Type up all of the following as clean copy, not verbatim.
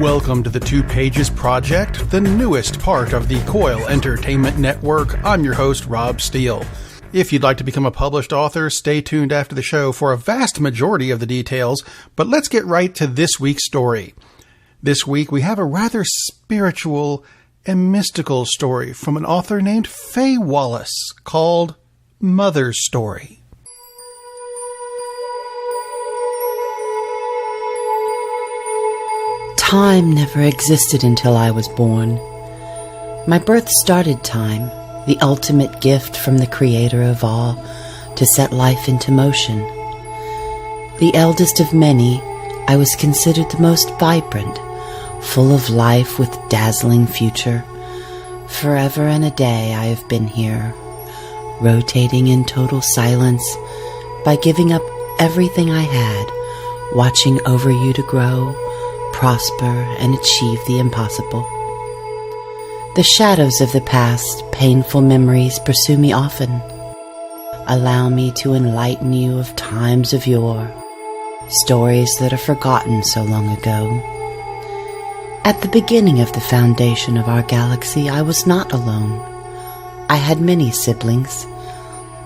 Welcome to the Two Pages Project, the newest part of the Coil Entertainment Network. I'm your host, Rob Steele. If you'd like to become a published author, stay tuned after the show for a vast majority of the details, but let's get right to this week's story. This week we have a rather spiritual and mystical story from an author named Faye Wallace called Mother's Story. Time never existed until I was born. My birth started time, the ultimate gift from the Creator of all, to set life into motion. The eldest of many, I was considered the most vibrant, full of life with dazzling future. Forever and a day I have been here, rotating in total silence by giving up everything I had, watching over you to grow, prosper, and achieve the impossible. The shadows of the past, painful memories pursue me often. Allow me to enlighten you of times of yore, stories that are forgotten so long ago. At the beginning of the foundation of our galaxy, I was not alone. I had many siblings.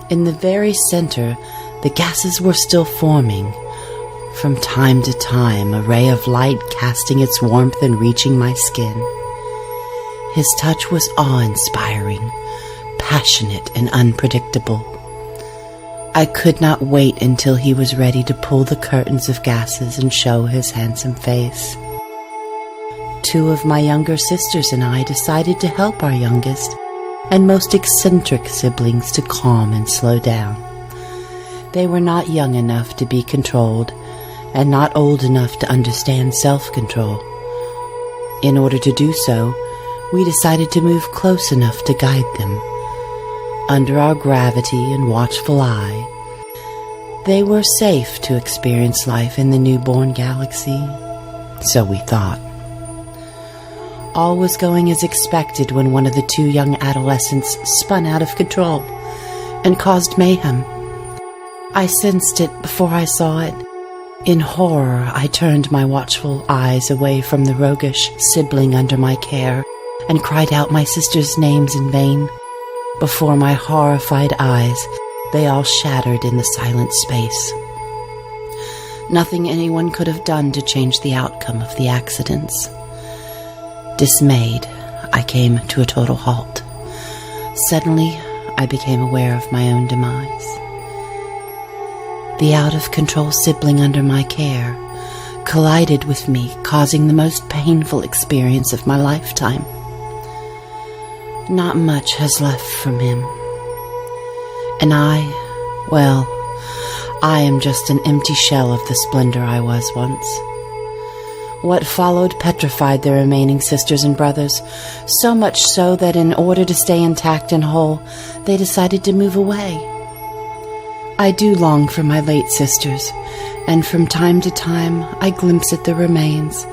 In the very center, the gases were still forming. From time to time, a ray of light casting its warmth and reaching my skin. His touch was awe-inspiring, passionate and unpredictable. I could not wait until he was ready to pull the curtains of gases and show his handsome face. Two of my younger sisters and I decided to help our youngest and most eccentric siblings to calm and slow down. They were not young enough to be controlled, and not old enough to understand self-control. In order to do so, we decided to move close enough to guide them. Under our gravity and watchful eye, they were safe to experience life in the newborn galaxy. So we thought. All was going as expected when one of the two young adolescents spun out of control and caused mayhem. I sensed it before I saw it. In horror, I turned my watchful eyes away from the roguish sibling under my care and cried out my sisters' names in vain. Before my horrified eyes, they all shattered in the silent space. Nothing anyone could have done to change the outcome of the accidents. Dismayed, I came to a total halt. Suddenly, I became aware of my own demise. The out-of-control sibling under my care collided with me, causing the most painful experience of my lifetime. Not much has left from him. And I am just an empty shell of the splendor I was once. What followed petrified the remaining sisters and brothers, so much so that in order to stay intact and whole, they decided to move away. I do long for my late sisters, and from time to time I glimpse at the remains,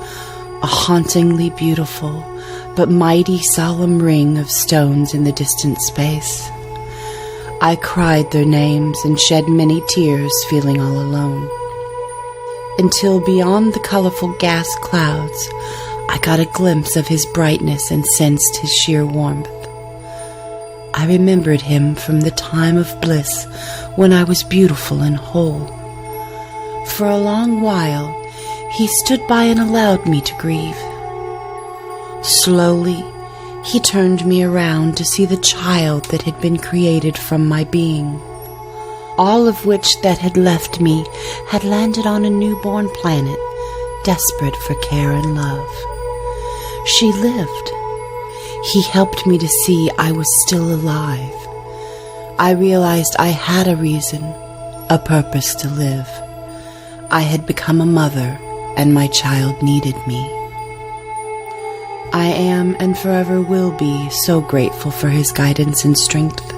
a hauntingly beautiful but mighty solemn ring of stones in the distant space. I cried their names and shed many tears, feeling all alone. Until beyond the colorful gas clouds, I got a glimpse of his brightness and sensed his sheer warmth. I remembered him from the time of bliss when I was beautiful and whole. For a long while, he stood by and allowed me to grieve. Slowly, he turned me around to see the child that had been created from my being. All of which that had left me had landed on a newborn planet, desperate for care and love. She lived. He helped me to see I was still alive. I realized I had a reason, a purpose to live. I had become a mother, and my child needed me. I am and forever will be so grateful for his guidance and strength.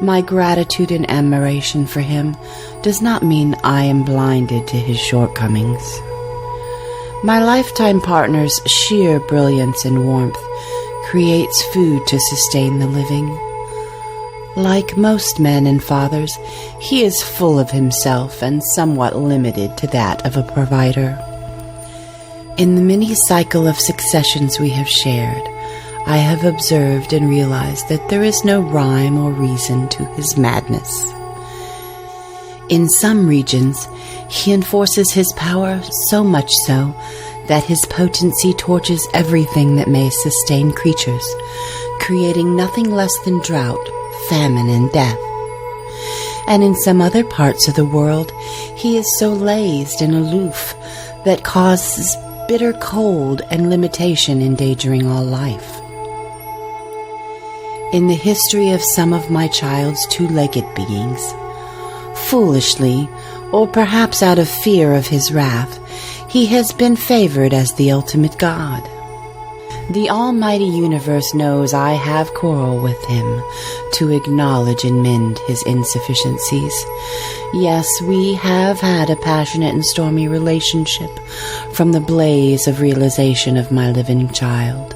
My gratitude and admiration for him does not mean I am blinded to his shortcomings. My lifetime partner's sheer brilliance and warmth creates food to sustain the living. Like most men and fathers, he is full of himself and somewhat limited to that of a provider. In the many cycle of successions we have shared, I have observed and realized that there is no rhyme or reason to his madness. In some regions, he enforces his power so much so that his potency torches everything that may sustain creatures, creating nothing less than drought, famine, and death. And in some other parts of the world, he is so lazed and aloof that causes bitter cold and limitation endangering all life. In the history of some of my child's two-legged beings, foolishly, or perhaps out of fear of his wrath, he has been favored as the ultimate God. The almighty universe knows I have quarrel with him to acknowledge and mend his insufficiencies. Yes, we have had a passionate and stormy relationship from the blaze of realization of my living child.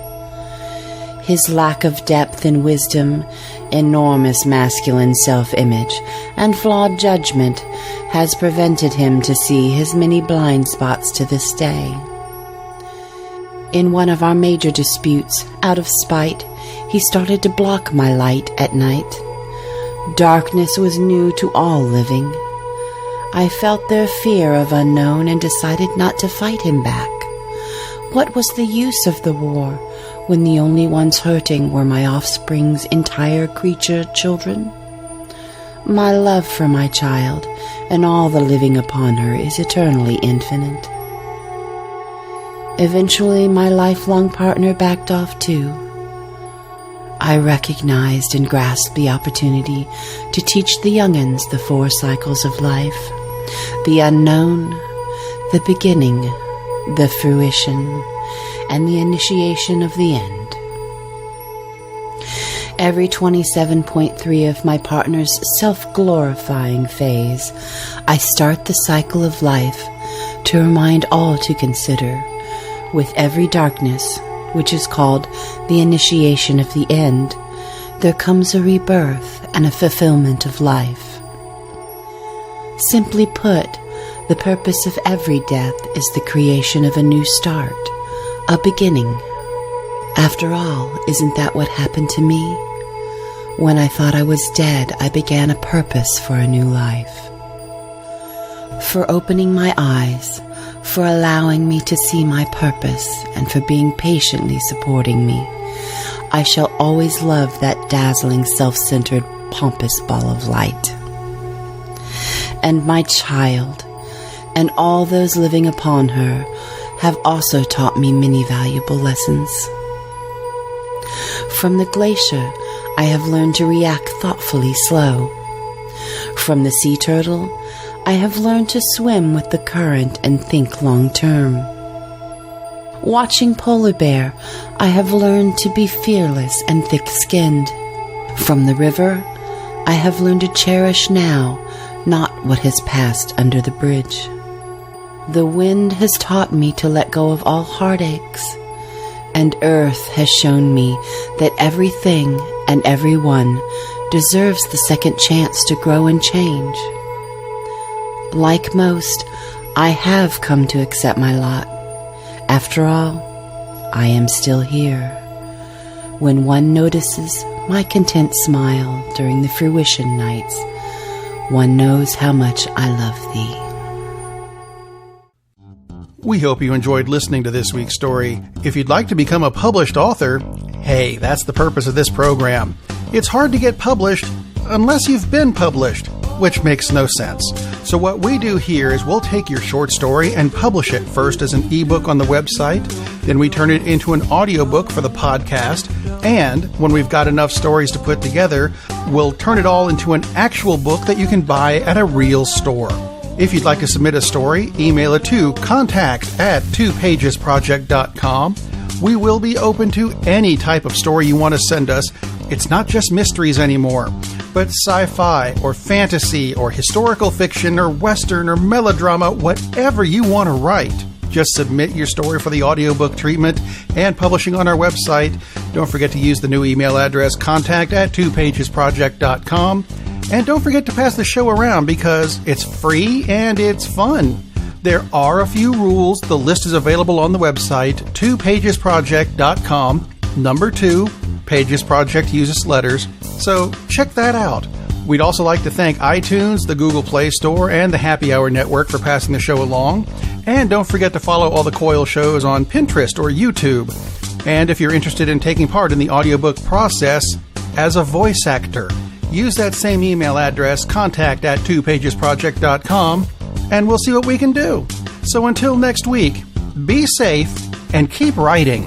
His lack of depth and wisdom, enormous masculine self-image, and flawed judgment has prevented him to see his many blind spots to this day. In one of our major disputes, out of spite, he started to block my light at night. Darkness was new to all living. I felt their fear of unknown and decided not to fight him back. What was the use of the war when the only ones hurting were my offspring's entire creature children? My love for my child and all the living upon her is eternally infinite. Eventually, my lifelong partner backed off too. I recognized and grasped the opportunity to teach the young'uns the 4 cycles of life, the unknown, the beginning, the fruition, and the initiation of the end. Every 27.3 of my partner's self-glorifying phase, I start the cycle of life to remind all to consider, with every darkness, which is called the initiation of the end, there comes a rebirth and a fulfillment of life. Simply put, the purpose of every death is the creation of a new start, a beginning. After all, isn't that what happened to me? When I thought I was dead, I began a purpose for a new life. For opening my eyes, for allowing me to see my purpose, and for being patiently supporting me. I shall always love that dazzling, self-centered, pompous ball of light. And my child, and all those living upon her, have also taught me many valuable lessons. From the glacier, I have learned to react thoughtfully slow. From the sea turtle, I have learned to swim with the current and think long-term. Watching polar bear, I have learned to be fearless and thick-skinned. From the river, I have learned to cherish now, not what has passed under the bridge. The wind has taught me to let go of all heartaches, and earth has shown me that everything and everyone deserves the second chance to grow and change. Like most, I have come to accept my lot. After all, I am still here. When one notices my content smile during the fruition nights, one knows how much I love thee. We hope you enjoyed listening to this week's story. If you'd like to become a published author, hey, that's the purpose of this program. It's hard to get published unless you've been published, which makes no sense. So what we do here is we'll take your short story and publish it first as an ebook on the website, then we turn it into an audiobook for the podcast, and when we've got enough stories to put together, we'll turn it all into an actual book that you can buy at a real store. If you'd like to submit a story, email it to contact@twopagesproject.com. We will be open to any type of story you want to send us. It's not just mysteries anymore, but sci-fi or fantasy or historical fiction or western or melodrama, whatever you want to write. Just submit your story for the audiobook treatment and publishing on our website. Don't forget to use the new email address contact@twopagesproject.com. And don't forget to pass the show around because it's free and it's fun. There are a few rules. The list is available on the website, 2pagesproject.com. Number 2, Pages Project uses letters, so check that out. We'd also like to thank iTunes, the Google Play Store, and the Happy Hour Network for passing the show along. And don't forget to follow all the Coil shows on Pinterest or YouTube. And if you're interested in taking part in the audiobook process as a voice actor, use that same email address, contact@2pagesproject.com, and we'll see what we can do. So until next week, be safe and keep writing.